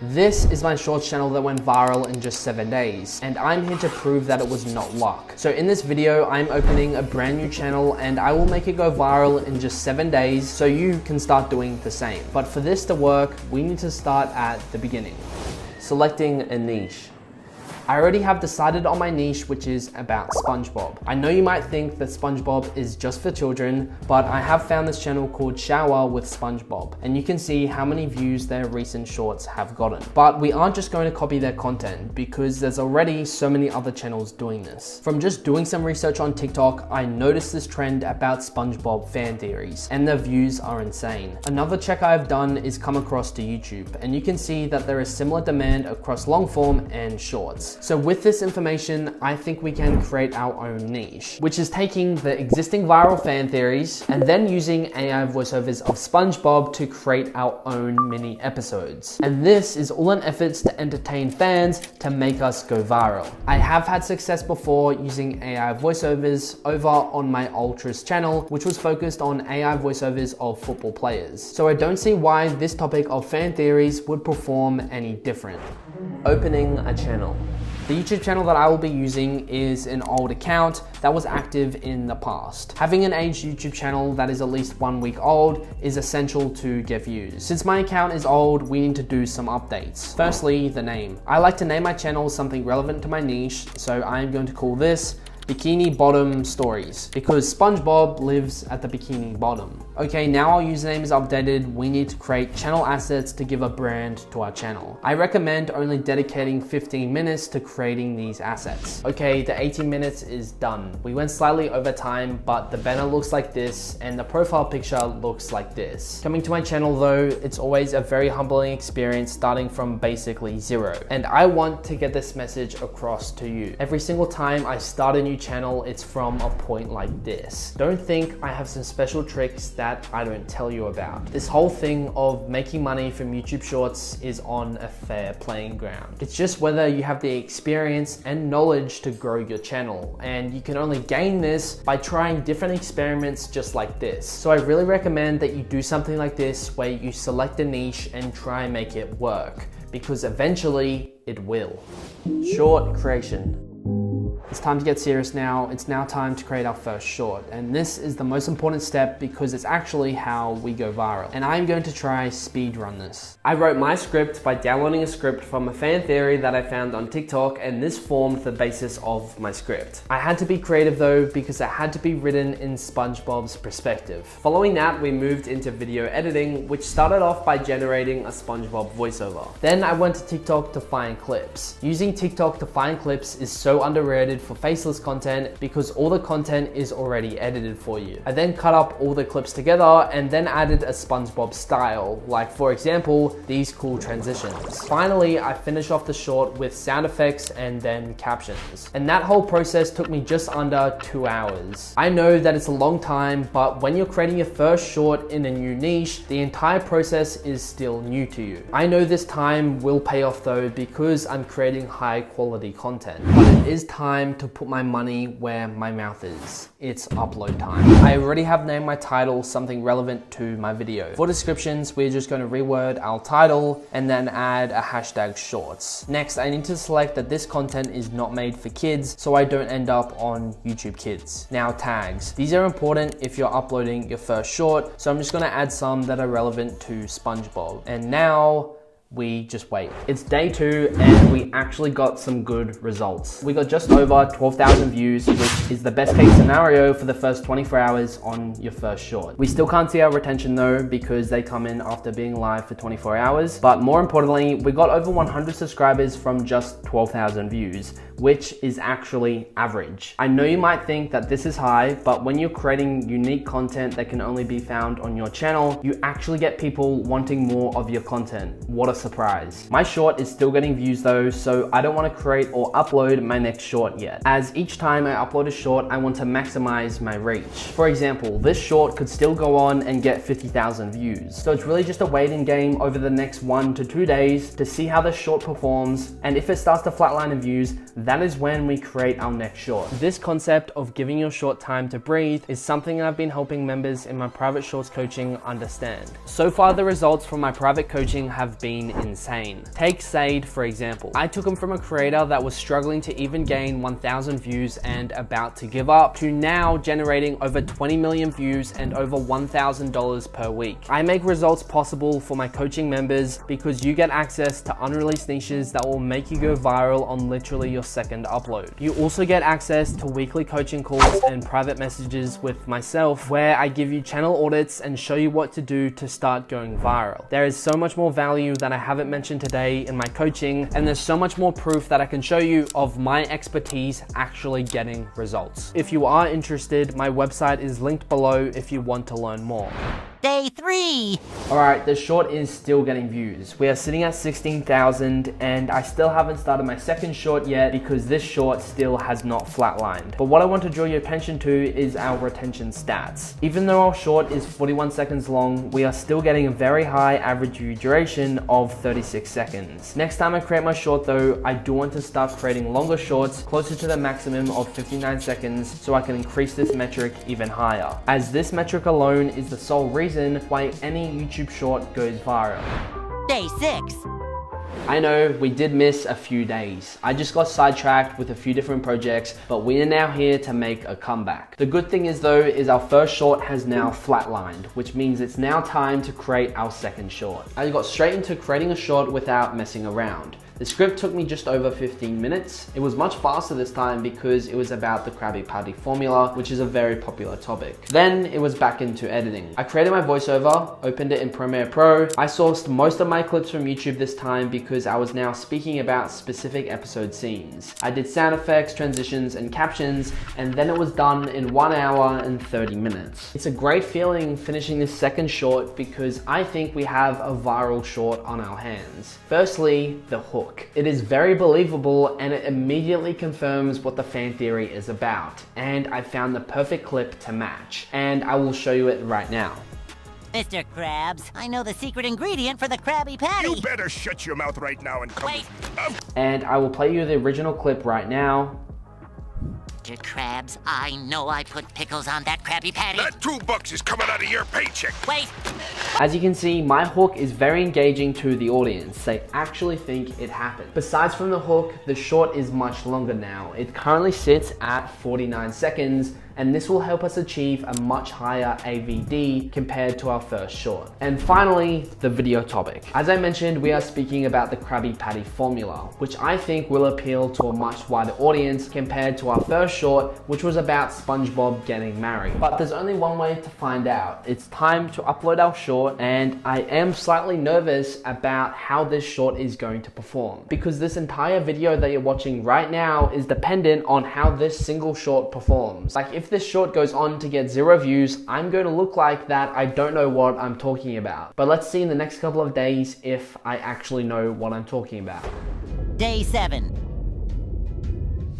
This is my shorts channel that went viral in just 7 days, and I'm here to prove that it was not luck. So in this video, I'm opening a brand new channel and I will make it go viral in just 7 days so you can start doing the same. But for this to work, we need to start at the beginning. Selecting a niche. I already have decided on my niche, which is about SpongeBob. I know you might think that SpongeBob is just for children, but I have found this channel called Shower with SpongeBob, and you can see how many views their recent shorts have gotten. But we aren't just going to copy their content because there's already so many other channels doing this. From just doing some research on TikTok, I noticed this trend about SpongeBob fan theories, and their views are insane. Another check I've done is come across to YouTube, and you can see that there is similar demand across long form and shorts. So with this information, I think we can create our own niche, which is taking the existing viral fan theories and then using AI voiceovers of SpongeBob to create our own mini episodes. And this is all in efforts to entertain fans to make us go viral. I have had success before using AI voiceovers over on my Ultras channel, which was focused on AI voiceovers of football players. So I don't see why this topic of fan theories would perform any different. Opening a channel. The YouTube channel that I will be using is an old account that was active in the past. Having an aged YouTube channel that is at least 1 week old is essential to get views. Since my account is old, we need to do some updates. Firstly, the name. I like to name my channel something relevant to my niche, so I am going to call this Bikini Bottom Stories, because SpongeBob lives at the bikini bottom. Okay, now our username is updated, we need to create channel assets to give a brand to our channel. I recommend only dedicating 15 minutes to creating these assets. Okay, the 18 minutes is done. We went slightly over time, but the banner looks like this and the profile picture looks like this. Coming to my channel though, it's always a very humbling experience starting from basically zero. And I want to get this message across to you. Every single time I start a new channel, it's from a point like this. Don't think I have some special tricks that I don't tell you about. This whole thing of making money from YouTube Shorts is on a fair playing ground. It's just whether you have the experience and knowledge to grow your channel, and you can only gain this by trying different experiments just like this. So I really recommend that you do something like this where you select a niche and try and make it work, because eventually it will. Short creation. It's time to get serious now. It's now time to create our first short. And this is the most important step because it's actually how we go viral. And I'm going to try speed run this. I wrote my script by downloading a script from a fan theory that I found on TikTok, and this formed the basis of my script. I had to be creative though, because it had to be written in SpongeBob's perspective. Following that, we moved into video editing, which started off by generating a SpongeBob voiceover. Then I went to TikTok to find clips. Using TikTok to find clips is so underrated for faceless content because all the content is already edited for you. I then cut up all the clips together and then added a SpongeBob style, like for example, these cool transitions. Finally, I finished off the short with sound effects and then captions. And that whole process took me just under 2 hours. I know that it's a long time, but when you're creating your first short in a new niche, the entire process is still new to you. I know this time will pay off though, because I'm creating high quality content. But it is time to put my money where my mouth is. It's upload time. I already have named my title something relevant to my video. For descriptions, we're just going to reword our title and then add a hashtag shorts. Next, I need to select that this content is not made for kids, so I don't end up on YouTube Kids. Now, tags. These are important if you're uploading your first short, so I'm just going to add some that are relevant to SpongeBob. And now, we just wait. It's day 2 and we actually got some good results. We got just over 12,000 views, which is the best case scenario for the first 24 hours on your first short. We still can't see our retention though, because they come in after being live for 24 hours. But more importantly, we got over 100 subscribers from just 12,000 views, which is actually average. I know you might think that this is high, but when you're creating unique content that can only be found on your channel, you actually get people wanting more of your content. What a surprise. My short is still getting views though, so I don't want to create or upload my next short yet, as each time I upload a short, I want to maximize my reach. For example, this short could still go on and get 50,000 views. So it's really just a waiting game over the next 1 to 2 days to see how this short performs, and if it starts to flatline in views, that is when we create our next short. This concept of giving your short time to breathe is something I've been helping members in my private shorts coaching understand. So far, the results from my private coaching have been insane. Take Sade, for example. I took him from a creator that was struggling to even gain 1,000 views and about to give up to now generating over 20 million views and over $1,000 per week. I make results possible for my coaching members because you get access to unreleased niches that will make you go viral on literally your second upload. You also get access to weekly coaching calls and private messages with myself where I give you channel audits and show you what to do to start going viral. There is so much more value that I haven't mentioned today in my coaching, and there's so much more proof that I can show you of my expertise actually getting results. If you are interested, my website is linked below if you want to learn more. Day 3. Alright, the short is still getting views. We are sitting at 16,000 and I still haven't started my second short yet because this short still has not flatlined. But what I want to draw your attention to is our retention stats. Even though our short is 41 seconds long, we are still getting a very high average view duration of 36 seconds. Next time I create my short though, I do want to start creating longer shorts closer to the maximum of 59 seconds so I can increase this metric even higher, as this metric alone is the sole reason why any YouTube short goes viral. Day 6. I know we did miss a few days. I just got sidetracked with a few different projects, but we are now here to make a comeback. The good thing is though, is our first short has now flatlined, which means it's now time to create our second short. I got straight into creating a short without messing around. The script took me just over 15 minutes. It was much faster this time because it was about the Krabby Patty formula, which is a very popular topic. Then it was back into editing. I created my voiceover, opened it in Premiere Pro. I sourced most of my clips from YouTube this time because I was now speaking about specific episode scenes. I did sound effects, transitions, and captions, and then it was done in 1 hour and 30 minutes. It's a great feeling finishing this second short because I think we have a viral short on our hands. Firstly, the hook. It is very believable and it immediately confirms what the fan theory is about, and I found the perfect clip to match, and I will show you it right now. Mr. Krabs, I know the secret ingredient for the Krabby Patty. You better shut your mouth right now and come. Wait. And I will play you the original clip right now. Mr. Krabs, I know I put pickles on that Krabby Patty. That $2 is coming out of your paycheck. Wait. As you can see, my hook is very engaging to the audience. They actually think it happened. Besides from the hook, the short is much longer now. It currently sits at 49 seconds, and this will help us achieve a much higher AVD compared to our first short. And finally, the video topic. As I mentioned, we are speaking about the Krabby Patty formula, which I think will appeal to a much wider audience compared to our first short, which was about SpongeBob getting married. But there's only one way to find out. It's time to upload our short, and I am slightly nervous about how this short is going to perform, because this entire video that you're watching right now is dependent on how this single short performs. Like, if this short goes on to get 0 views, I'm going to look like that I don't know what I'm talking about. But let's see in the next couple of days if I actually know what I'm talking about. Day 7.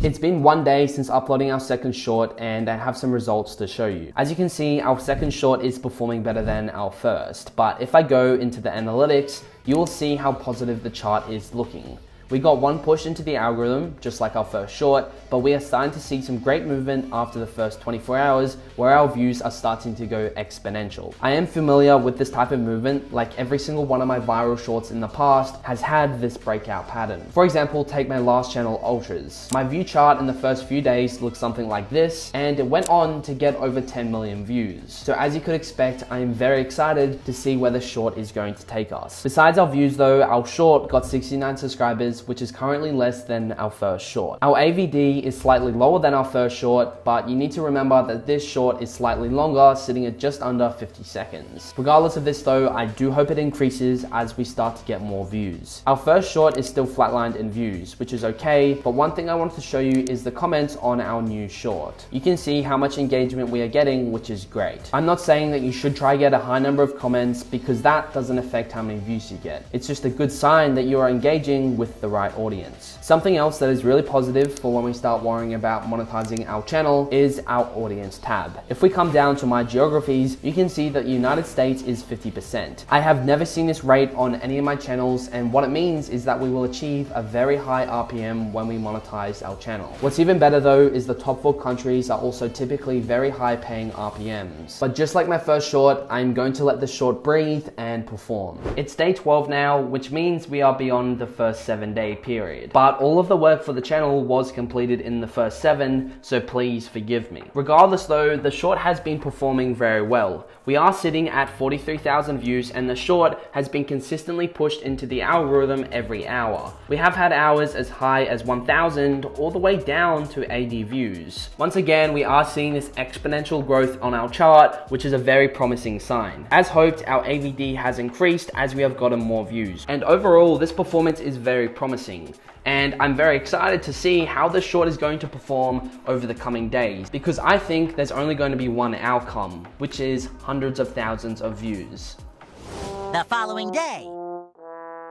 It's been 1 day since uploading our second short, and I have some results to show you. As you can see, our second short is performing better than our first, but if I go into the analytics, you will see how positive the chart is looking. We got 1 push into the algorithm, just like our first short, but we are starting to see some great movement after the first 24 hours, where our views are starting to go exponential. I am familiar with this type of movement, like every single one of my viral shorts in the past has had this breakout pattern. For example, take my last channel, Ultras. My view chart in the first few days looked something like this, and it went on to get over 10 million views. So as you could expect, I am very excited to see where the short is going to take us. Besides our views though, our short got 69 subscribers, which is currently less than our first short. Our AVD is slightly lower than our first short, but you need to remember that this short is slightly longer, sitting at just under 50 seconds. Regardless of this though, I do hope it increases as we start to get more views. Our first short is still flatlined in views, which is okay, but one thing I wanted to show you is the comments on our new short. You can see how much engagement we are getting, which is great. I'm not saying that you should try get a high number of comments, because that doesn't affect how many views you get. It's just a good sign that you are engaging with the right audience. Something else that is really positive for when we start worrying about monetizing our channel is our audience tab. If we come down to my geographies, you can see that United States is 50%. I have never seen this rate on any of my channels, and what it means is that we will achieve a very high RPM when we monetize our channel. What's even better though is the top 4 countries are also typically very high paying RPMs. But just like my first short, I'm going to let the short breathe and perform. It's day 12 now, which means we are beyond the first 7-day period. But all of the work for the channel was completed in the first 7, so please forgive me. Regardless though, the short has been performing very well. We are sitting at 43,000 views and the short has been consistently pushed into the algorithm every hour. We have had hours as high as 1,000 all the way down to 80 views. Once again, we are seeing this exponential growth on our chart, which is a very promising sign. As hoped, our AVD has increased as we have gotten more views. And overall, this performance is very promising. And I'm very excited to see how this short is going to perform over the coming days, because I think there's only going to be one outcome, which is hundreds of thousands of views. The following day.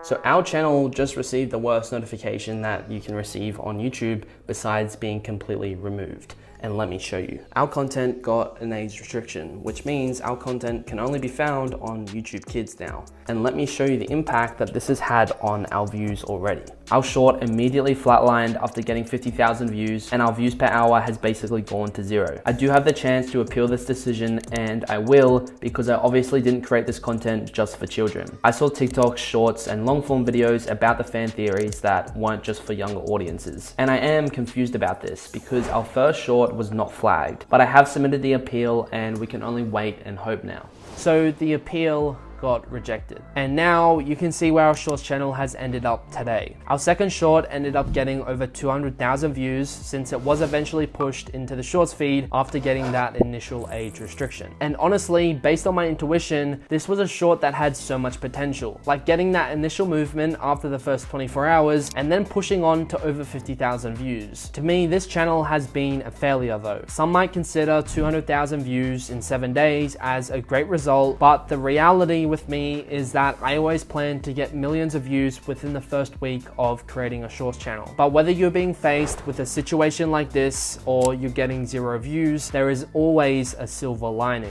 So our channel just received the worst notification that you can receive on YouTube besides being completely removed. And let me show you. Our content got an age restriction, which means our content can only be found on YouTube Kids now. And let me show you the impact that this has had on our views already. Our short immediately flatlined after getting 50,000 views, and our views per hour has basically gone to 0. I do have the chance to appeal this decision, and I will, because I obviously didn't create this content just for children. I saw TikTok shorts and long form videos about the fan theories that weren't just for younger audiences. And I am confused about this because our first short was not flagged, but I have submitted the appeal and we can only wait and hope now. So the appeal got rejected. And now you can see where our shorts channel has ended up today. Our second short ended up getting over 200,000 views since it was eventually pushed into the shorts feed after getting that initial age restriction. And honestly, based on my intuition, this was a short that had so much potential, like getting that initial movement after the first 24 hours and then pushing on to over 50,000 views. To me, this channel has been a failure though. Some might consider 200,000 views in 7 days as a great result, but the reality with me is that I always plan to get millions of views within the first week of creating a shorts channel. But whether you're being faced with a situation like this or you're getting 0 views, there is always a silver lining.